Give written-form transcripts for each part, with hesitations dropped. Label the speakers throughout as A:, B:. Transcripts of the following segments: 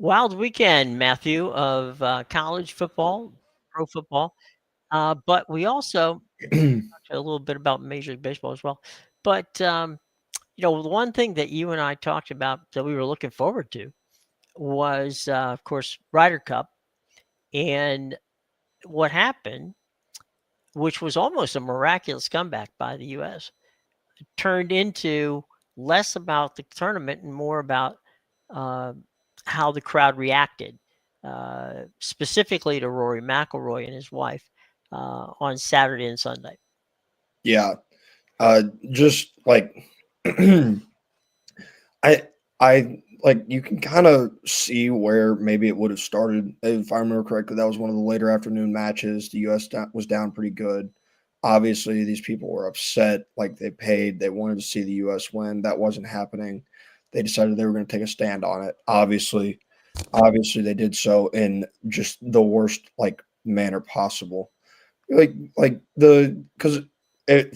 A: Wild weekend, Matthew, of college football, pro football. But we also talked a little bit about Major League Baseball as well. But, the one thing that you and I talked about that we were looking forward to was, of course, Ryder Cup. And what happened, which was almost a miraculous comeback by the U.S., turned into less about the tournament and more about uh, how the crowd reacted, specifically to Rory McIlroy and his wife on Saturday and Sunday.
B: Yeah. Just like I like you can kind of see where maybe it would have started. If I remember correctly, that was one of the later afternoon matches. The US was down pretty good. Obviously, these people were upset, like they paid, they wanted to see the US win. That wasn't happening. They decided they were going to take a stand on it. Obviously they did so in just the worst manner possible. Because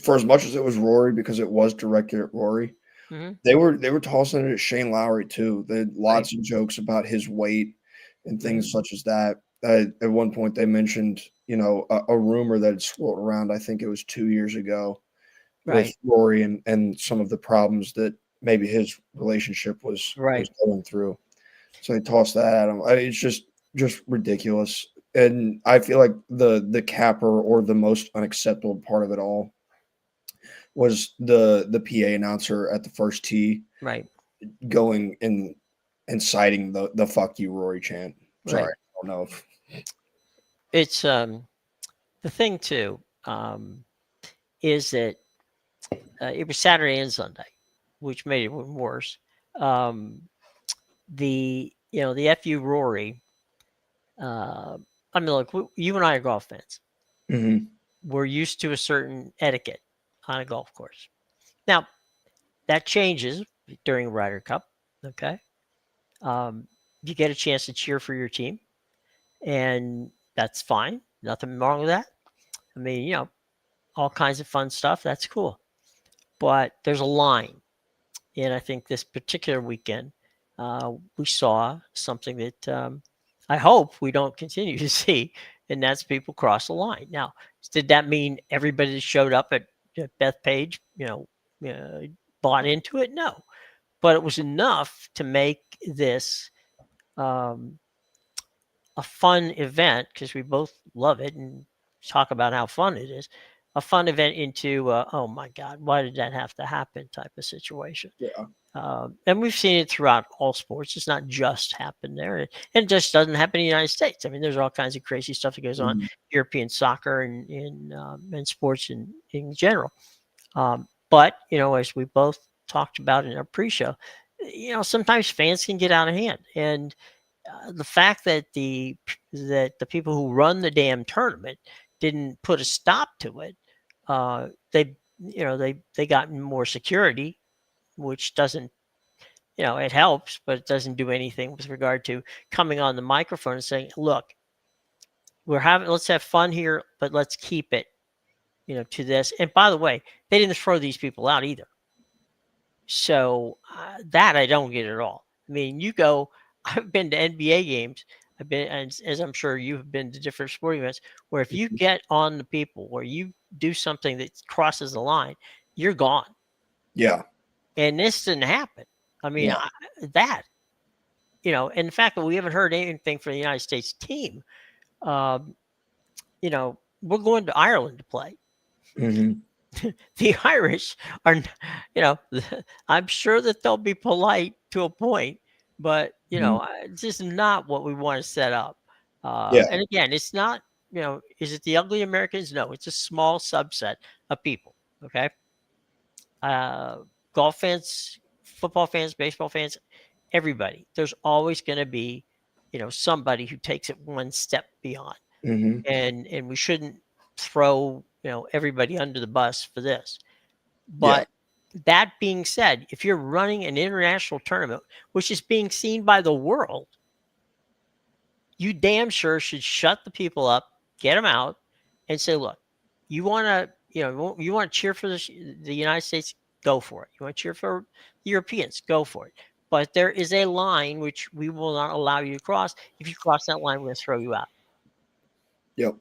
B: for as much as it was Rory, because it was directed at Rory,
A: Hmm.
B: they were tossing it at Shane Lowry too. They had
A: Right.
B: lots of jokes about his weight and
A: Hmm.
B: things such as that. At one point, they mentioned a rumor that had swirled around. I think it was 2 years ago with
A: Right.
B: Rory and some of the problems that maybe his relationship was
A: Right.
B: going through. So they tossed that at him. It's just ridiculous. And I feel like the capper or the most unacceptable part of it all was the PA announcer at the first tee
A: Right.
B: going and citing the "fuck you, Rory" chant.
A: Right.
B: Sorry, I don't know if
A: It's the thing too is that it was Saturday and Sunday, which made it even worse. Um, the FU Rory. Uh, I mean, look, you and I are golf fans.
B: Mhm.
A: We're used to a certain etiquette on a golf course. Now that changes during Ryder Cup. Okay, you get a chance to cheer for your team, and that's fine. Nothing wrong with that. I mean, all kinds of fun stuff. That's cool. But there's a line, and I think this particular weekend we saw something that I hope we don't continue to see, and that's people cross the line. Now, did that mean everybody that showed up at Bethpage, bought into it? No, but it was enough to make this um, a fun event because we both love it and talk about how fun it is. A fun event into oh my God, why did that have to happen type of situation.
B: Yeah.
A: And we've seen it throughout all sports. It's not just happened there, and it just doesn't happen in the United States. I mean, there's all kinds of crazy stuff that goes on
B: Mhm.
A: European soccer and in sports in general. But as we both talked about in our pre-show, sometimes fans can get out of hand, and the fact that the people who run the damn tournament didn't put a stop to it, they got more security, which doesn't it helps, but it doesn't do anything with regard to coming on the microphone and saying, "Look, let's have fun here, but let's keep it, to this." And by the way, they didn't throw these people out either. So that I don't get at all. I mean, you go. I've been to NBA games. I've been, as I'm sure you've been to different sporting events, where if you get on the people, where you do something that crosses the line, you're gone.
B: Yeah.
A: And this didn't happen. I mean,
B: No.
A: that and the fact that we haven't heard anything from the United States team, um, we're going to Ireland to play.
B: Mhm.
A: The Irish are, I'm sure that they'll be polite to a point, but
B: Mhm.
A: it's just not what we want to set up.
B: Yeah.
A: And again, it's not, is it the ugly Americans? No, it's a small subset of people. Okay, uh, golf fans, football fans, baseball fans, everybody. There's always going to be, somebody who takes it one step beyond,
B: Mhm.
A: and we shouldn't throw everybody under the bus for this.
B: Yeah.
A: But that being said, if you're running an international tournament, which is being seen by the world, you damn sure should shut the people up, get them out, and say, look, you want to, you want to cheer for the United States, go for it. You want to cheer for the Europeans, go for it. but there is a line which we will not allow you to cross. If you cross that line, we're going to throw you out.
B: Yep.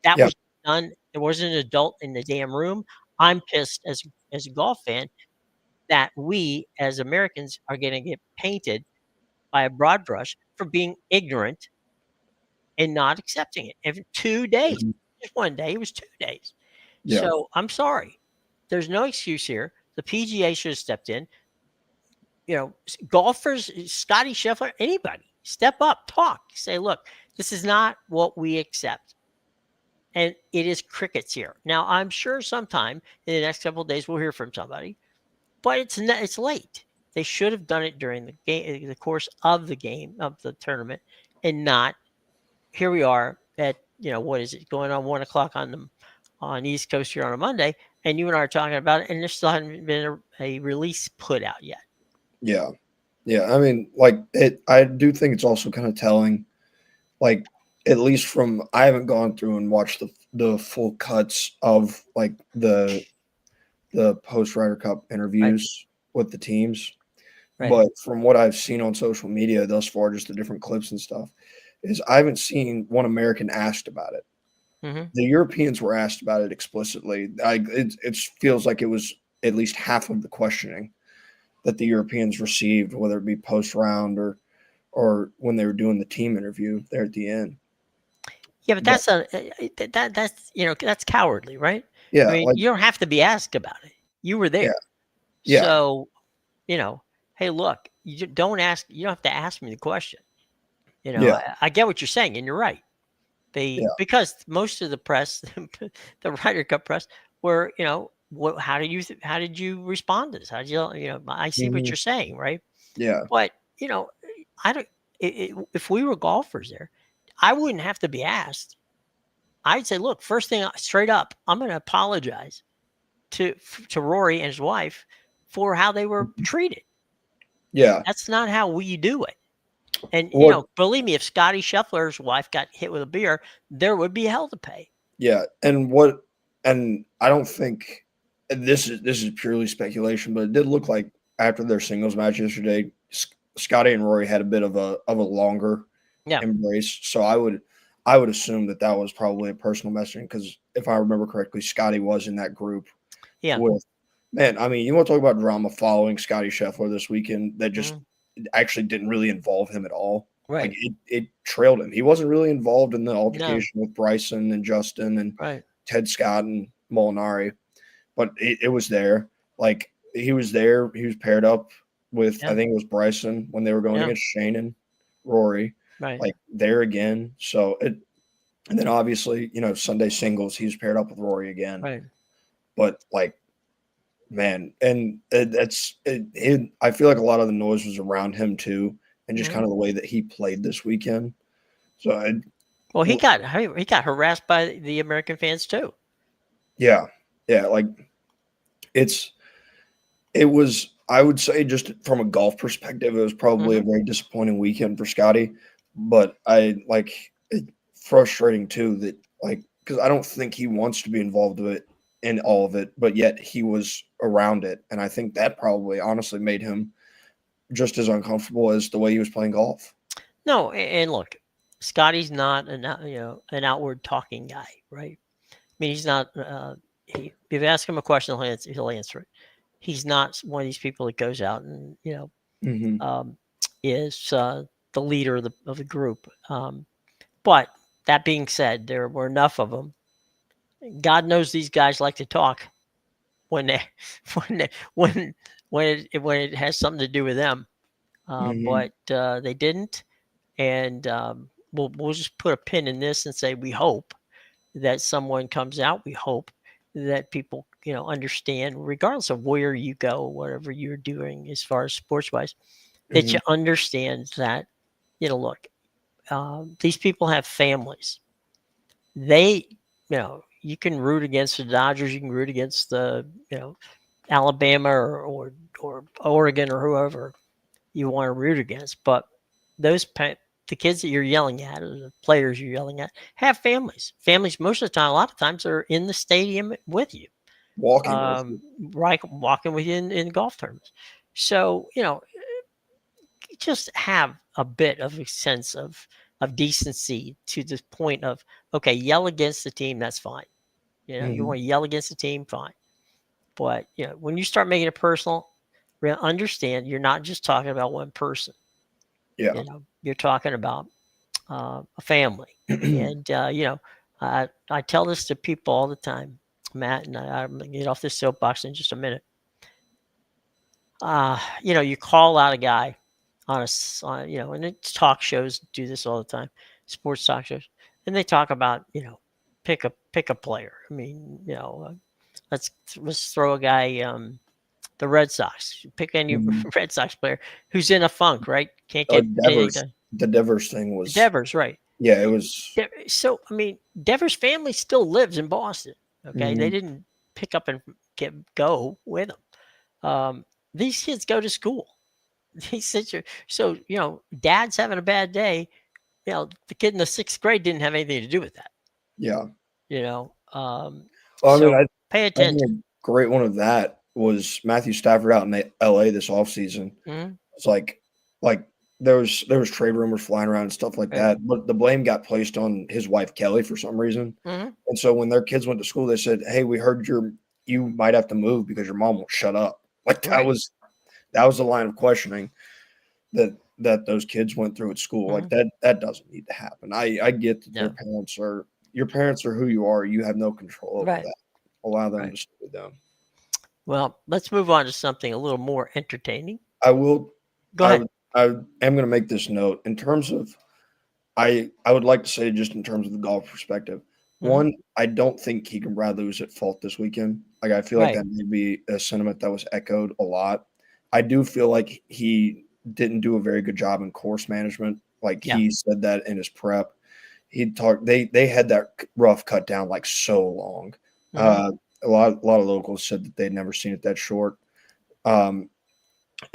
A: That
B: Yep.
A: was done. There wasn't an adult in the damn room. I'm pissed as a golf fan that we as Americans are going to get painted by a broad brush for being ignorant and not accepting it. Every 2 days,
B: Mhm.
A: just one day, it was 2 days.
B: Yeah.
A: So I'm sorry. There's no excuse here. The PGA should have stepped in. Golfers, Scotty Scheffler, anybody, step up, talk, say, look, this is not what we accept. And it is crickets here. Now, I'm sure sometime in the next couple of days we'll hear from somebody, but it's late. They should have done it during the game, the course of the game, of the tournament, and not. Here we are at what is it going on 1 o'clock on the East Coast here on a Monday, and you and I are talking about it, and there still hasn't been a release put out yet.
B: Yeah. Yeah. I mean, like I do think it's also kind of telling, like, at least from, I haven't gone through and watched the full cuts of like the post Ryder Cup
A: Right,
B: interviews with the teams.
A: right.
B: But from what I've seen on social media thus far, just the different clips and stuff, is I haven't seen one American asked about it.
A: Mm-hmm.
B: The Europeans were asked about it explicitly. It feels like it was at least half of the questioning that the Europeans received, whether it be post round or when they were doing the team interview there at the end.
A: Yeah, but
B: But
A: that's cowardly, right? I
B: yeah,
A: mean,
B: like
A: you don't have to be asked about it. You were
B: yeah,
A: there,
B: yeah,
A: so hey, look, don't ask. You don't have to ask me the question.
B: yeah,
A: I get what you're saying, and you're right.
B: yeah.
A: Because most of the press, the Ryder Cup press, were how did you respond to this? How did I see what
B: Mhm.
A: you're saying, right?
B: Yeah.
A: But I don't. If we were golfers there, I wouldn't have to be asked. I'd say, look, first thing, straight up, I'm going to apologize to Rory and his wife for how they were
B: Mhm.
A: treated.
B: Yeah.
A: That's not how we do it. And
B: What
A: believe me, if Scotty Scheffler's wife got hit with a beer, there would be hell to pay.
B: Yeah, and I don't think, and this is purely speculation, but it did look like after their singles match yesterday, Scotty and Rory had a bit of a longer
A: Yeah,
B: embrace. So I would assume that was probably a personal messaging, because if I remember correctly, Scotty was in that group
A: yeah,
B: with, man. I mean, you want to talk about drama following Scotty Scheffler this weekend that just
A: mhm,
B: actually didn't really involve him at all. Like
A: right,
B: it trailed him. He wasn't really involved in the
A: no,
B: altercation with Bryson and Justin and
A: right,
B: Ted Scott and Molinari, but it was there. Like he was there. He was paired up with, I
A: yeah,
B: think it was Bryson when they were going
A: yeah,
B: against Shane and Rory.
A: right,
B: Like there again. So and then obviously Sunday singles he was paired up with Rory again.
A: right,
B: But like, man, and I feel like a lot of the noise was around him too, and just
A: mhm.
B: kind of the way that he played this weekend. So
A: Well, he got harassed by the American fans too.
B: yeah, yeah, like it's it was, I would say, just from a golf perspective, it was probably a
A: Hmm.
B: very disappointing weekend for Scotty. But frustrating too that, like, because I don't think he wants to be involved with it in all of it, but yet he was around it, and I think that probably honestly made him just as uncomfortable as the way he was playing golf.
A: No, and look, Scotty's not an outward talking guy, right? I mean, he's not. If you ask him a question, he'll answer it. He's not one of these people that goes out and
B: Hmm.
A: um, is the leader of the group. But that being said, there were enough of them. God knows these guys like to talk when they when they, when it has something to do with them.
B: Hmm.
A: But they didn't, and we'll just put a pin in this and say we hope that someone comes out. We hope that people understand, regardless of where you go, whatever you're doing as far as sports wise, that
B: Hmm.
A: you understand that look, these people have families. They you can root against the Dodgers, you can root against the Alabama or Oregon or whoever you want to root against, but the kids that you're yelling at or the players you're yelling at have families. Families most of the time, a lot of times, are in the stadium with you,
B: Walking with you.
A: right, walking with you in golf tournaments. So just have a bit of a sense of decency to the point of, okay, yell against the team, that's fine. You
B: Mhm.
A: want to yell against the team, fine. But when you start making it personal, understand you're not just talking about one person.
B: Yeah.
A: You're talking about a family, and I tell this to people all the time, Matt, and I'm gonna get off this soapbox in just a minute. You call out a guy and it's talk shows do this all the time, sports talk shows, and they talk about pick a player. I mean, let's throw a guy, the Red Sox. Pick any
B: Mhm.
A: Red Sox player who's in a funk, right? Can't
B: Oh,
A: get anything
B: Devers.
A: done.
B: The Devers thing was,
A: Devers, right?
B: yeah, it was.
A: So I mean, Devers' family still lives in Boston. Okay, they
B: Mhm.
A: didn't pick up and go with them. These kids go to school. These so dad's having a bad day. The kid in the 6th grade didn't have anything to do with that.
B: Yeah.
A: You know, um,
B: Well, I mean,
A: so pay
B: I think
A: attention.
B: a great one of that was Matthew Stafford out in LA this offseason.
A: Mhm.
B: It's like there was trade rumors flying around and stuff like
A: Right.
B: that, but the blame got placed on his wife Kelly for some reason.
A: Mhm.
B: And so when their kids went to school, they said, "Hey, we heard you might have to move because your mom won't shut up." Like
A: Right.
B: that was the line of questioning that those kids went through at school. Like
A: Mhm.
B: that doesn't need to happen. I get that
A: No.
B: your parents are who you are. You have no control over
A: Right.
B: that. Allow them
A: Right.
B: to stay with them.
A: Well, let's move on to something a little more entertaining.
B: I will.
A: Go
B: I
A: ahead.
B: would. I am going to make this note in terms of. I would like to say just in terms of the golf perspective.
A: Mhm.
B: One, I don't think Keegan Bradley was at fault this weekend. Like I feel like
A: Right.
B: that may be a sentiment that was echoed a lot. I do feel like he didn't do a very good job in course management. Like
A: Yeah.
B: he said that in his prep. He talked. They had that rough cut down like so long.
A: Mhm.
B: A lot of locals said that they'd never seen it that short. Um,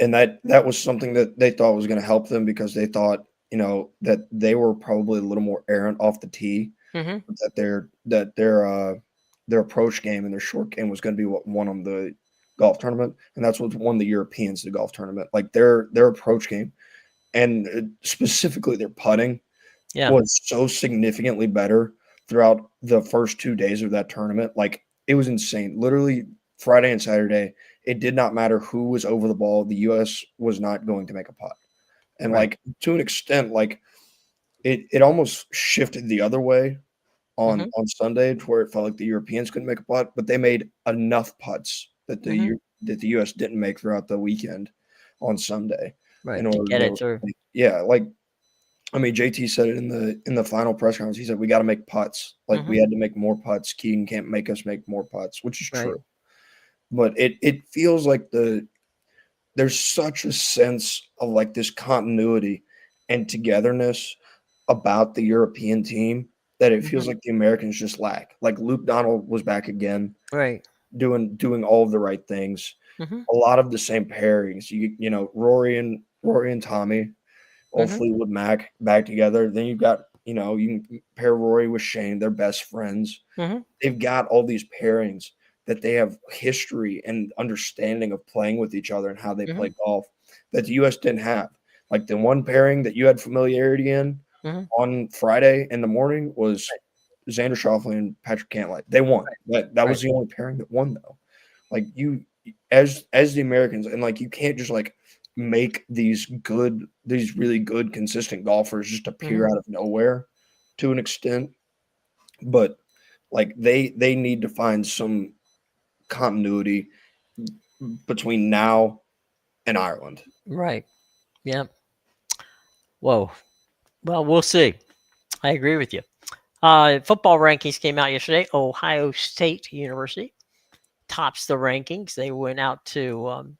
B: and that was something that they thought was going to help them because they thought that they were probably a little more errant off the tee,
A: Mhm.
B: that their approach game and their short game was going to be what won them the golf tournament, and that's what won the Europeans the golf tournament. Like their approach game and specifically their putting
A: Yeah.
B: was so significantly better throughout the first 2 days of that tournament. Like it was insane. Literally Friday and Saturday, it did not matter who was over the ball. The U.S. was not going to make a putt. And
A: Right.
B: like to an extent, like it almost shifted the other way on
A: Mhm.
B: Sunday to where it felt like the Europeans couldn't make a putt, but they made enough putts that
A: Mhm.
B: the U.S. didn't make throughout the weekend on Sunday in
A: Right. To
B: order
A: get it
B: to
A: through.
B: yeah, like I mean, JT said it in the final press conference. He said we got to make putts. Like we
A: Mhm.
B: had to make more putts. Keegan can't make us make more putts, which is
A: Right.
B: true. But it feels like there's such a sense of like this continuity and togetherness about the European team that it feels
A: Mhm.
B: like the Americans just lack. Like Luke Donald was back again,
A: Right.
B: doing all of the right things.
A: Mhm.
B: A lot of the same pairings. Rory and Tommy, old
A: Mhm.
B: Fleetwood Mac back together. Then you've got, you can pair Rory with Shane. They're best friends.
A: Mhm.
B: They've got all these pairings that they have history and understanding of playing with each other and how they
A: Mhm.
B: play golf that the U.S. didn't have. Like the one pairing that you had familiarity in
A: Mhm.
B: on Friday in the morning was Xander Schauffele and Patrick Cantlay. They won. That
A: Right.
B: was the only pairing that won though. Like you as the Americans, and like you can't just like make these really good consistent golfers just appear
A: Mhm.
B: out of nowhere to an extent. But like they need to find some continuity between now and Ireland.
A: Right. Yeah. Whoa. Well, we'll see. I agree with you. Football rankings came out yesterday. Ohio State University tops the rankings. They went out to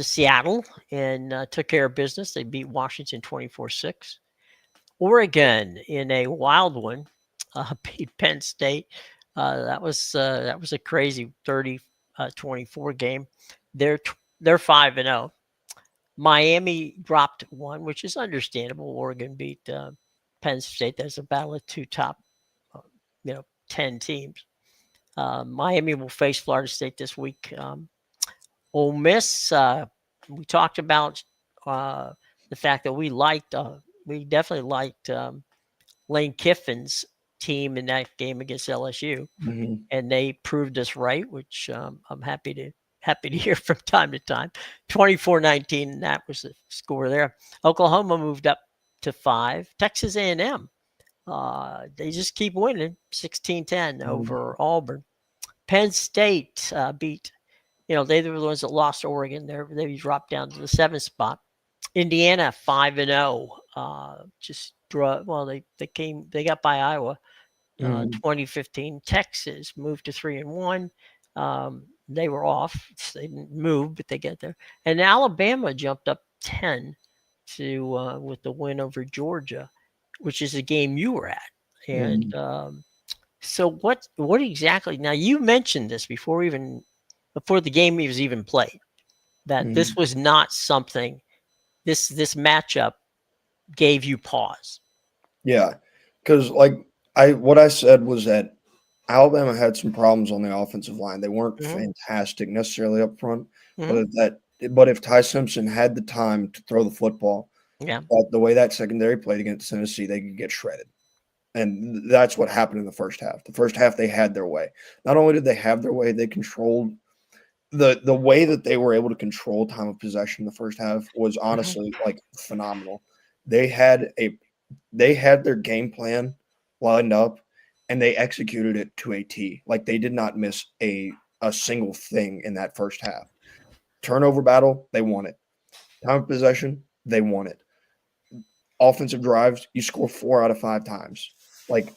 A: Seattle and took care of business. They beat Washington 24-6. Oregon in a wild one beat Penn State. That was a crazy 30-24 game. They're 5-0. Miami dropped one, which is understandable. Oregon beat Penn State. There's a battle of two top, uh, 10 teams. Miami will face Florida State this week. Ole Miss, we talked about the fact that we definitely liked Lane Kiffin's team in that game against LSU, and they proved us right, which I'm happy to hear from time to time. 24-19, and that was the score there. Oklahoma moved up to 5. Texas A&M, they just keep winning, 16-10 over Auburn. Penn State beat, they were the ones that lost Oregon. They dropped down to the 7th spot. Indiana 5-0. Just draw. Well, they got by Iowa. 2015. Texas moved to 3-1. They were off. They didn't move, but they get there. And Alabama jumped up 10 to with the win over Georgia, which is a game you were at. And so what exactly? Now you mentioned this before the game was even played, that this was not something. This matchup gave you pause.
B: Yeah, because what I said was that Alabama had some problems on the offensive line. They weren't fantastic necessarily up front, but if Ty Simpson had the time to throw the football, the way that secondary played against Tennessee, they could get shredded. And that's what happened in the first half. The first half, they had their way. Not only did they have their way, they controlled the way that they were able to control time of possession in the first half was honestly phenomenal. They had their game plan lined up, and they executed it to a T. Like, they did not miss a single thing in that first half. Turnover battle, they won it. Time of possession, they won it. Offensive drives, you score 4 out of 5 times. Like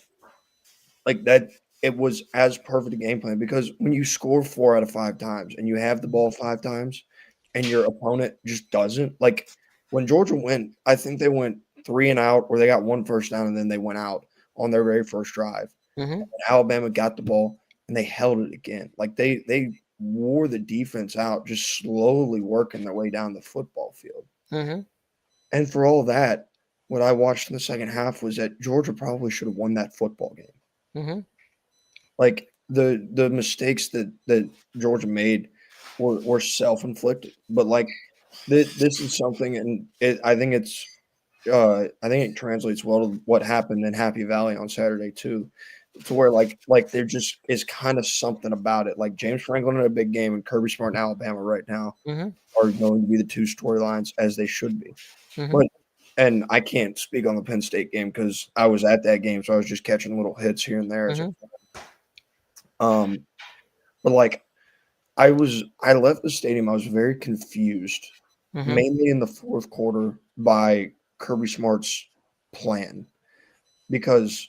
B: that, it was as perfect a game plan, because when you score 4 out of 5 times and you have the ball 5 times and your opponent just doesn't, like when Georgia went, I think they went 3 and out, or they got 1 first down and then they went out on their very first drive. And Alabama got the ball and they held it again. Like they wore the defense out, just slowly working their way down the football field. And for all that, what I watched in the second half was that Georgia probably should have won that football game. Like the mistakes that Georgia made were self-inflicted, but this is something, and I think it translates well to what happened in Happy Valley on Saturday too, to where there just is kind of something about it. Like James Franklin in a big game and Kirby Smart in Alabama right now are going to be the 2 storylines, as they should be. And I can't speak on the Penn State game because I was at that game, so I was just catching little hits here and there. But I left the stadium. I was very confused, mainly in the fourth quarter, by Kirby Smart's plan, because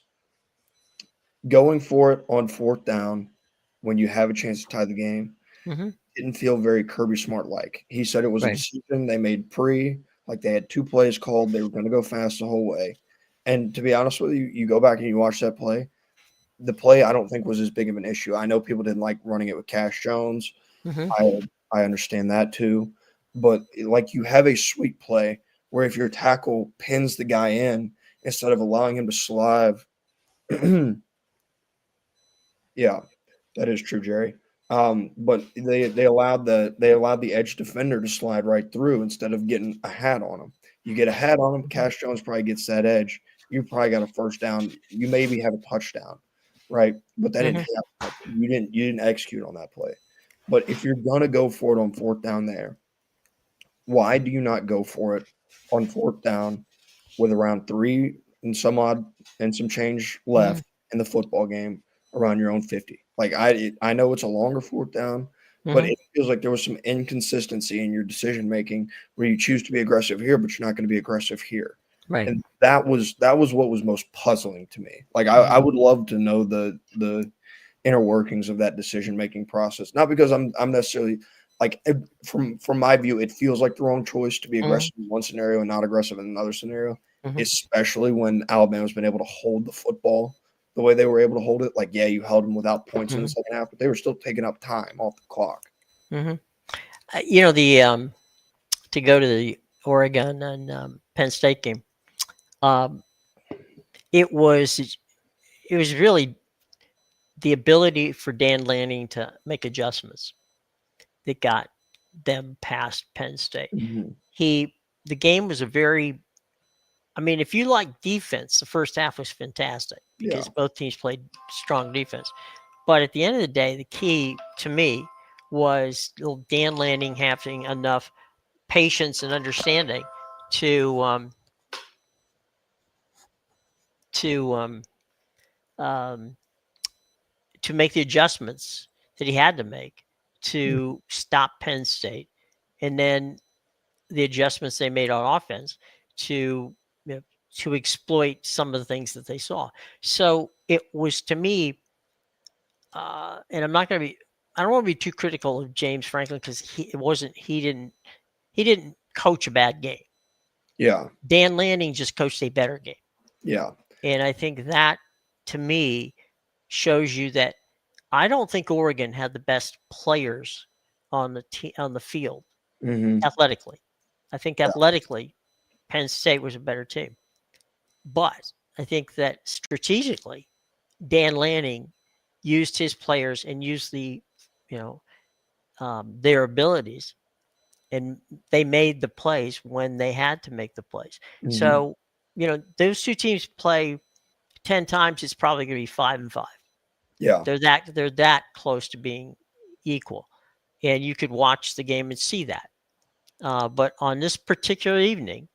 B: going for it on 4th down when you have a chance to tie the game didn't feel very Kirby Smart-like. He said it was a decision they made they had 2 plays called. They were going to go fast the whole way. And to be honest with you, you go back and you watch that play. The play I don't think was as big of an issue. I know people didn't like running it with Cash Jones. I understand that too. But you have a sweep play where if your tackle pins the guy in instead of allowing him to slide. Yeah, that is true, Jerry. But they allowed the edge defender to slide right through instead of getting a hat on him. You get a hat on him, Cash Jones probably gets that edge. You probably got a first down. You maybe have a touchdown, right? But that didn't happen. You didn't execute on that play. But if you're gonna go for it on 4th down there, why do you not go for it on 4th down with around 3 and some odd and some change left in the football game, around your own 50? I know it's a longer 4th down, but it feels like there was some inconsistency in your decision making where you choose to be aggressive here, but you're not going to be aggressive here.
A: Right.
B: And that was what was most puzzling to me. I would love to know the inner workings of that decision making process. Not because I'm necessarily from my view, it feels like the wrong choice to be aggressive in one scenario and not aggressive in another scenario, especially when Alabama's been able to hold the football the way they were able to hold it. You held them without points in the second half, but they were still taking up time off the clock.
A: To go to the Oregon and Penn State game, it was really the ability for Dan Lanning to make adjustments that got them past Penn State. He the game was if you like defense, the first half was fantastic
B: Yeah.
A: because both teams played strong defense. But at the end of the day, the key to me was Dan Lanning having enough patience and understanding to to um, um, to make the adjustments that he had to make to stop Penn State, and then the adjustments they made on offense to you know, to exploit some of the things that they saw. So it was to me, and I'm not going to be. I don't want to be too critical of James Franklin because he didn't coach a bad game.
B: Yeah.
A: Dan Lanning just coached a better game.
B: Yeah.
A: And I think that to me shows you that I don't think Oregon had the best players on the field
B: Hmm.
A: athletically. I think
B: Yeah.
A: athletically Penn State was a better team. But I think that strategically Dan Lanning used his players and used their abilities, and they made the plays when they had to make the plays.
B: Hmm.
A: So, those two teams play 10 times, it's probably going to be 5-5.
B: Yeah.
A: They're that close to being equal. And you could watch the game and see that. But on this particular evening,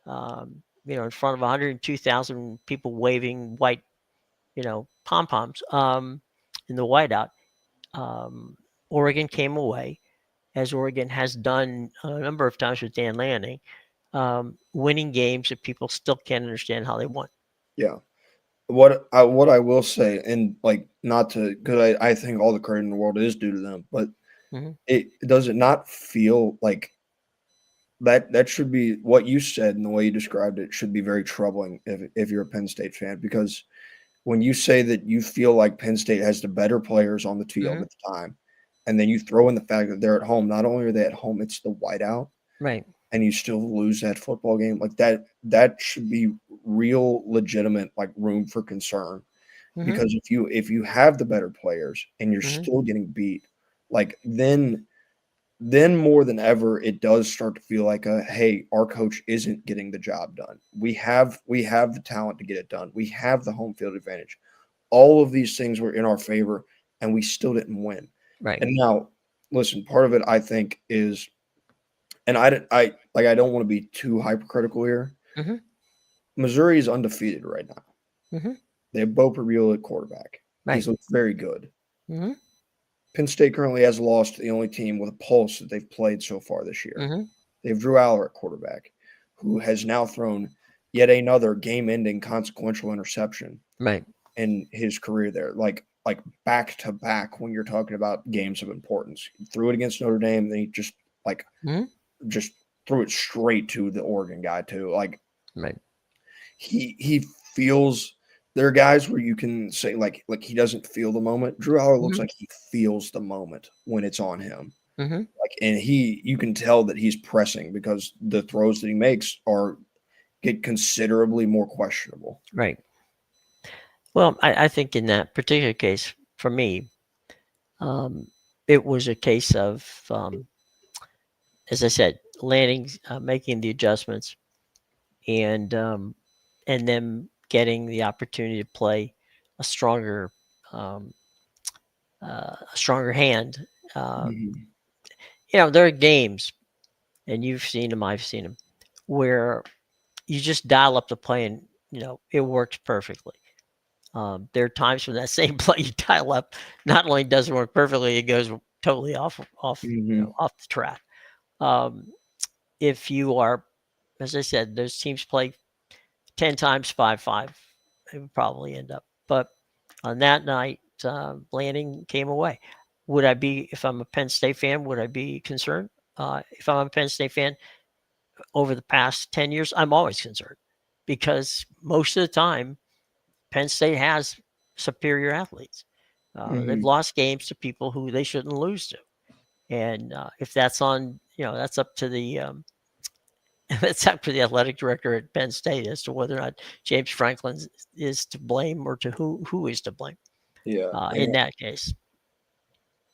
A: in front of 102,000 people waving white, pom poms in the whiteout, Oregon came away, as Oregon has done a number of times with Dan Lanning, winning games that people still can't understand how they won.
B: Yeah. What I will say, and like not to, because I think all the credit in the world is due to them, but
A: Hmm.
B: it does it not feel like that should be what you said and the way you described it should be very troubling if you're a Penn State fan, because when you say that you feel like Penn State has the better players on the field
A: Hmm.
B: at the time, and then you throw in the fact that they're at home, not only are they at home, it's the whiteout,
A: Right.
B: and you still lose that football game, like that should be real legitimate like room for concern.
A: Hmm.
B: Because if you have the better players and you're
A: Hmm.
B: still getting beat, like then more than ever it does start to feel like hey, our coach isn't getting the job done. We have the talent to get it done. We have the home field advantage. All of these things were in our favor and we still didn't win.
A: Right.
B: And now, listen, part of it I think is, and I don't want to be too hypercritical here.
A: Hmm.
B: Missouri is undefeated right now.
A: Hmm.
B: They have Bo Pereira at quarterback.
A: Right.
B: He's looked very good.
A: Hmm.
B: Penn State currently has lost to the only team with a pulse that they've played so far this year.
A: Hmm.
B: They have Drew Aller at quarterback, who has now thrown yet another game-ending consequential interception
A: Right.
B: in his career there, like back to back when you're talking about games of importance. He threw it against Notre Dame, then he just like
A: Hmm.
B: just threw it straight to the Oregon guy too. Like
A: Right.
B: he feels there are guys where you can say like he doesn't feel the moment. Drew Aller looks
A: Hmm.
B: like he feels the moment when it's on him.
A: Hmm.
B: Like and you can tell that he's pressing because the throws that he makes get considerably more questionable.
A: Right. Well, I think in that particular case, for me, um, it was a case of, as I said, Lanning making the adjustments and them getting the opportunity to play a um, stronger hand. Uh,
B: Mhm.
A: there are games, and you've seen them, I've seen them, where you just dial up the play and it works perfectly. There are times when that same play you dial up not only doesn't work perfectly, it goes totally
B: Mhm.
A: off the track. Um, if you are, as I said, those teams play 10 times 5-5, it would probably end up. But on that night, Lanning came away. Would I be, if I'm a Penn State fan, would I be concerned? If I'm a Penn State fan over the past 10 years, I'm always concerned because most of the time, Penn State has superior athletes. They've
B: Mhm.
A: lost games to people who they shouldn't lose to. And if that's on, that's up to the that's up to the athletic director at Penn State as to whether or not James Franklin is to blame or to who is to blame
B: Yeah.
A: in
B: And
A: that case.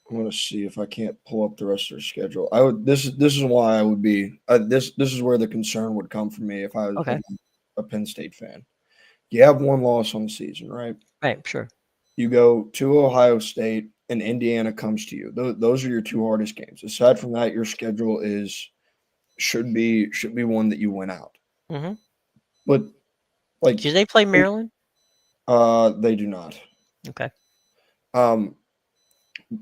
B: I'm gonna see if I can't pull up the rest of their schedule. I would. This is why I would be. This is where the concern would come from me if I was
A: Okay.
B: a Penn State fan. You have one loss on the season, right?
A: Right. Sure.
B: You go to Ohio State and Indiana comes to you. Those are your two hardest games. Aside from that, your schedule should be one that you win out.
A: Mm-hmm.
B: But like
A: Do they play Maryland?
B: they do not.
A: Okay.
B: Um,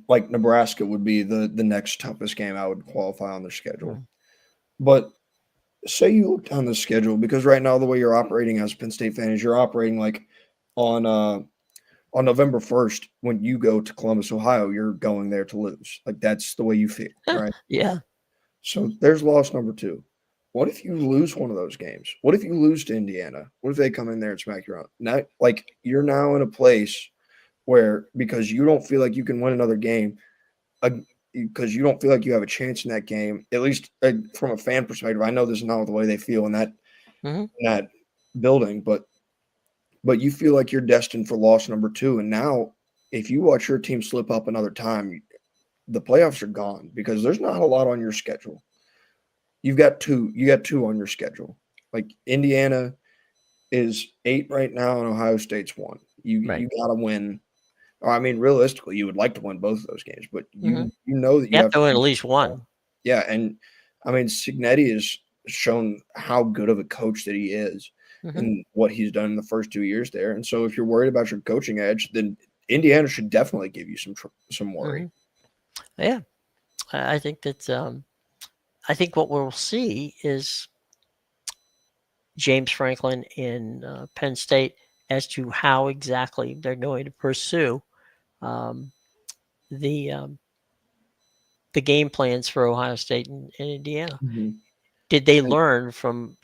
B: like Nebraska would be the next toughest game I would qualify on their schedule.
A: Mhm.
B: But say you look down the schedule because right now the way you're operating as a Penn State fan is you're operating like on uh on November 1st when you go to Columbus, Ohio, you're going there to lose. Like that's the way you feel, right?
A: Yeah.
B: So there's loss number two. What if you lose one of those games? What if you lose to Indiana? What if they come in there and smack you around? Now, like you're now in a place where because you don't feel like you can win another game, because you don't feel like you have a chance in that game. At least from a fan perspective, I know this is not the way they feel in
A: Mm-hmm.
B: that building, but you feel like you're destined for loss number two. And now, if you watch your team slip up another time, the playoffs are gone because there's not a lot on your schedule. You've got two. You got two on your schedule. Like Indiana is 8 right now, and Ohio State's 1.
A: Right.
B: You got to win. Or, I mean, realistically, you would like to win both of those games, but
A: Mm-hmm.
B: you know that
A: You
B: you
A: have
B: have
A: to win
B: to.
A: at least one.
B: Yeah, and I mean, Signetti has shown how good of a coach that he is
A: Mm-hmm.
B: and what he's done in the first 2 years there. And so, if you're worried about your coaching edge, then Indiana should definitely give you some worry.
A: Mm-hmm. Yeah. I think that I think what we'll see is James Franklin in Penn State as to how exactly they're going to pursue um, the um, the game plans for Ohio State and Indiana.
B: Mhm.
A: Did they
B: And
A: learn from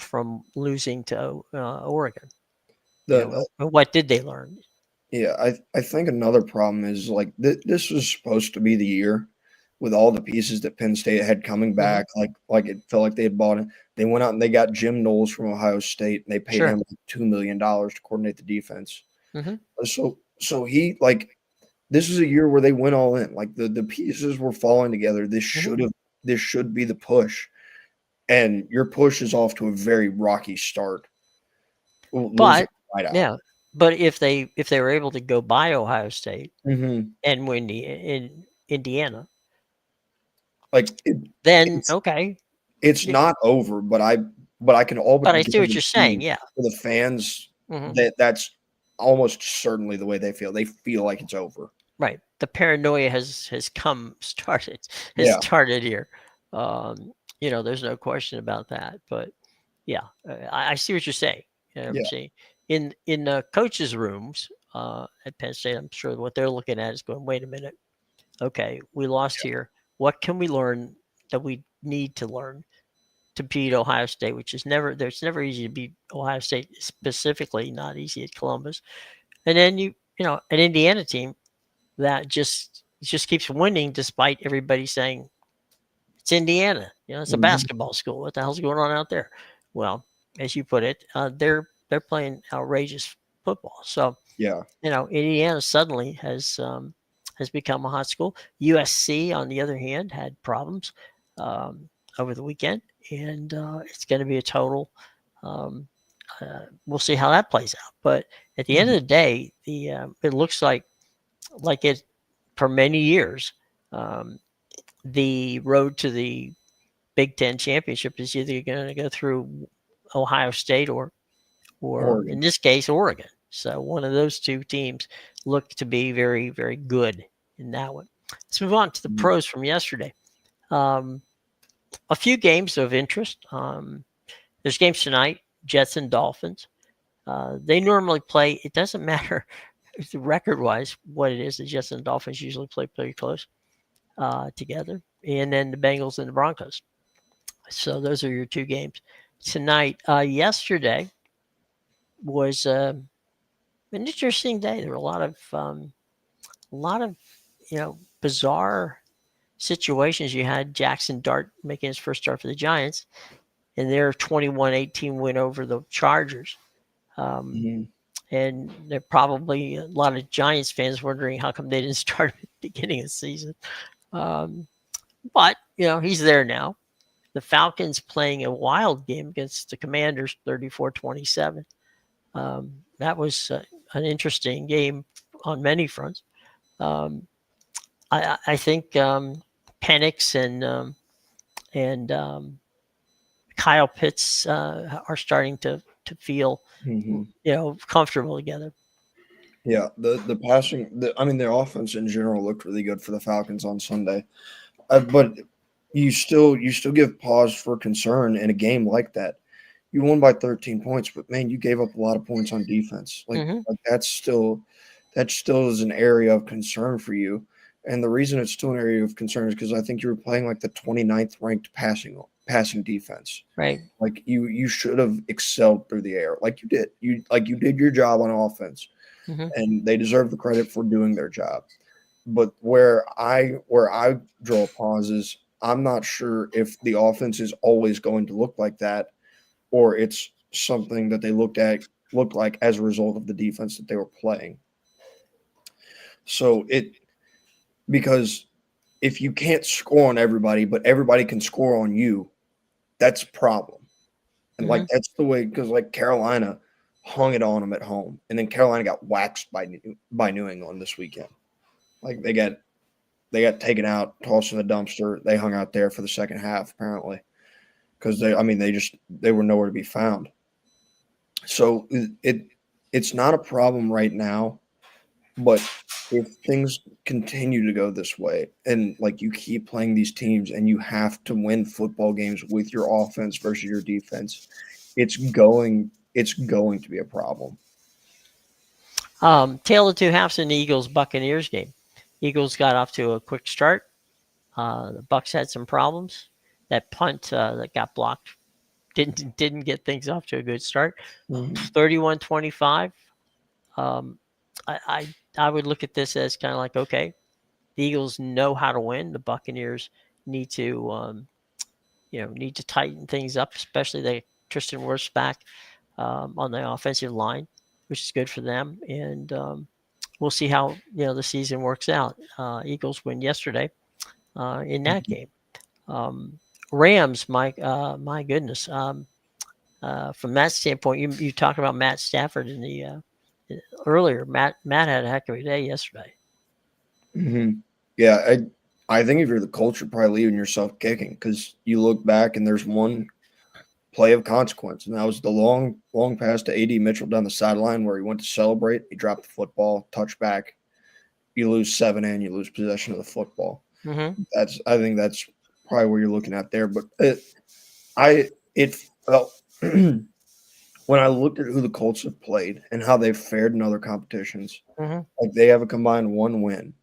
A: losing to Oregon?
B: the
A: And what did they learn?
B: Yeah, I think another problem is like this was supposed to be the year with all the pieces that Penn State had coming
A: Hmm.
B: back. Like it felt like they had bought it. They went out and they got Jim Knowles from Ohio State and they paid
A: Sure.
B: him like $2 million to coordinate the defense.
A: Hmm.
B: So he like this is a year where they went all in. Like the pieces were falling together.
A: Hmm.
B: This should be the push, and your push is off to a very rocky start, losing
A: But
B: right out.
A: yeah, but if they were able to go by Ohio State
B: Hmm.
A: and win in Indiana,
B: Like
A: then
B: it's
A: okay.
B: It's
A: It-
B: not over, but I can
A: But I
B: almost
A: see what you're saying.
B: guarantee
A: Yeah.
B: for the fans
A: Hmm.
B: that's almost certainly the way they feel. They feel like it's over.
A: Right. The paranoia has has
B: Yeah,
A: started here. There's no question about that. But yeah, I see what you're saying. I'm
B: yeah,
A: saying in coaches' rooms at Penn State, I'm sure what they're looking at is going, wait a minute, okay, we lost here. What can we learn that we need to learn to beat Ohio State, which is never there's never easy to beat Ohio State, specifically not easy at Columbus. And then an Indiana team that just keeps winning despite everybody saying it's Indiana. It's a
B: mhm,
A: basketball school. What the hell's going on out there? Well, as you put it, they're playing outrageous football. So
B: yeah,
A: Indiana suddenly has become a hot school. USC, on the other hand, had problems um, over the weekend, and it's going to be a total. Um, we'll see how that plays out. But at the end
B: mhm,
A: of the day, it looks like it for many years. Um, the road to the Big Ten championship is either going to go through Ohio State or in
B: Oregon.
A: this case, Oregon. So one of those two teams look to be very, very good in that one. Let's move on to the
B: Mhm,
A: pros from yesterday. Um, a few games of interest. There's games tonight, Jets and Dolphins. They normally play, it doesn't matter record wise what it is. The Jets and the Dolphins usually play pretty close together. And then the Bengals and the Broncos. So those are your two games tonight. Yesterday was an interesting day. There were a lot of bizarre situations. You had Jackson Dart making his first start for the Giants, and their 21-18 win over the Chargers. Um,
B: mhm.
A: and there are probably a lot of Giants fans wondering how come they didn't start at the beginning of the season. But he's there now. The Falcons playing a wild game against the Commanders, 34-27. That was an interesting game on many fronts. I think Penix and Kyle Pitts are starting to feel comfortable together.
B: Yeah, the passing, the offense in general looked really good for the Falcons on Sunday, but you still give pause for concern in a game like that. You won by 13 points, but man, you gave up a lot of points on defense. Like that still is an area of concern for you. And the reason it's still an area of concern is because I think you were playing like the 29th ranked passing defense.
A: Right.
B: Like you should have excelled through the air, like you did. You did your job on offense, and they deserve the credit for doing their job. But where I draw pauses, I'm not sure if the offense is always going to look like that, or it's something that they looked like as a result of the defense that they were playing. So because if you can't score on everybody, but everybody can score on you, that's a problem. And like that's the way, because like Carolina hung it on them at home, and then Carolina got waxed by New England this weekend. Like they got taken out, tossed in the dumpster. They hung out there for the second half apparently, because they were nowhere to be found. So it's not a problem right now, but if things continue to go this way, and like you keep playing these teams and you have to win football games with your offense versus your defense, it's going to be a problem.
A: Tale of two halves in the Eagles-Buccaneers game. Eagles got off to a quick start. The Bucs had some problems. That punt that got blocked didn't get things off to a good start. 31-25. I would look at this as kind of like, okay, the Eagles know how to win. The Buccaneers need to tighten things up, especially the Tristan Wirfs back on the offensive line, which is good for them. And we'll see how the season works out. Eagles win yesterday in that game. Rams, my goodness. From that standpoint, you talked about Matt Stafford in the earlier. Matt had a heck of a day yesterday.
B: Yeah, I think if you're the coach, you're probably leaving yourself kicking, because you look back and there's one play of consequence, and that was the long pass to A.D. Mitchell down the sideline where he went to celebrate. He dropped the football, touchback. You lose 7 and you lose possession of the football. I think that's probably where you're looking at there. But it felt when I looked at who the Colts have played and how they've fared in other competitions, like they have a combined 1 win.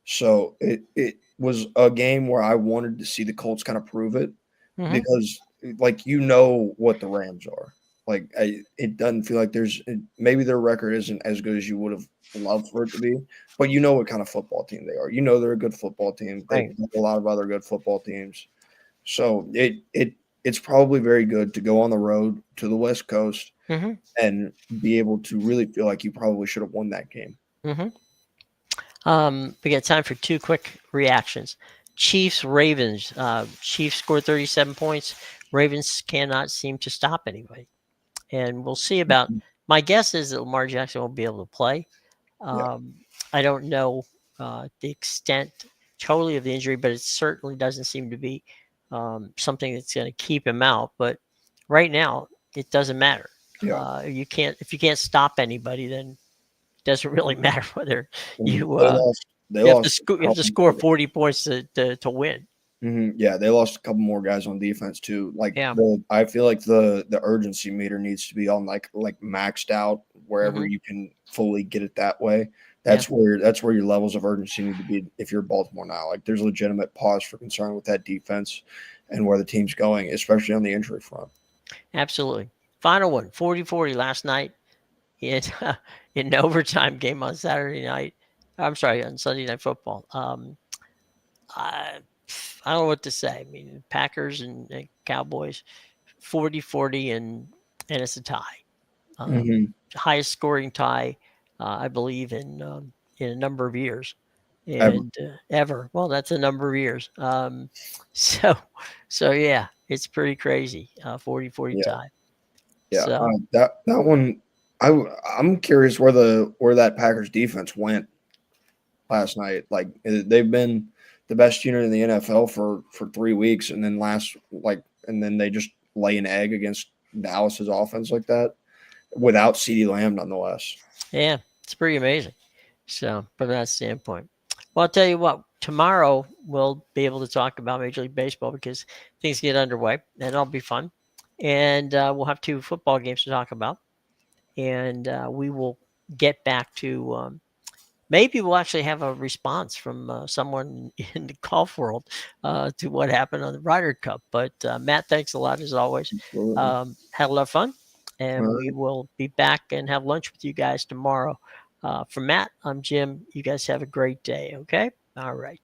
B: So it was a game where I wanted to see the Colts kind of prove it, because like what the Rams are. Like it doesn't feel like maybe their record isn't as good as you would have loved for it to be, but you know what kind of football team they are. They're a good football team. They have a lot of other good football teams. So it's probably very good to go on the road to the West Coast and be able to really feel like you probably should have won that game.
A: We got time for 2 quick reactions. Chiefs-Ravens. Chiefs scored 37 points. Ravens cannot seem to stop anybody. And we'll see about – my guess is that Lamar Jackson won't be able to play. I don't know the extent totally of the injury, but it certainly doesn't seem to be something that's going to keep him out. But right now, it doesn't matter. If you can't stop anybody, then it doesn't really matter whether you have to score 40 points to win.
B: Yeah, they lost a couple more guys on defense too. I feel like the urgency meter needs to be on like maxed out wherever you can fully get it that way. That's where your levels of urgency need to be if you're Baltimore now. Like there's legitimate pause for concern with that defense and where the team's going, especially on the injury front.
A: Absolutely. Final one, 40-40 last night in an overtime game on Saturday night. I'm sorry, on Sunday Night Football. I don't know what to say. I mean, Packers and Cowboys, 40-40, and it's a tie. highest scoring tie, I believe, in a number of years.
B: Ever.
A: And ever. Well, that's a number of years. So, so yeah, it's pretty crazy. 40-40
B: Yeah.
A: tie.
B: Yeah.
A: So
B: That one, I'm curious where that Packers defense went last night. Like they've been the best unit in the NFL for 3 weeks, and then they just lay an egg against Dallas's offense like that without CeeDee Lamb, nonetheless.
A: yeah, it's pretty amazing. So from that standpoint, well, I'll tell you what. Tomorrow we'll be able to talk about Major League Baseball because things get underway, and it'll be fun. And we'll have 2 football games to talk about, and we will get back to. Maybe we'll actually have a response from someone in the golf world to what happened on the Ryder Cup. But Matt, thanks a lot as always. Had a lot of fun, and
B: All
A: we
B: right.
A: will be back and have lunch with you guys tomorrow. For Matt, I'm Jim. You guys have a great day. Okay. All right.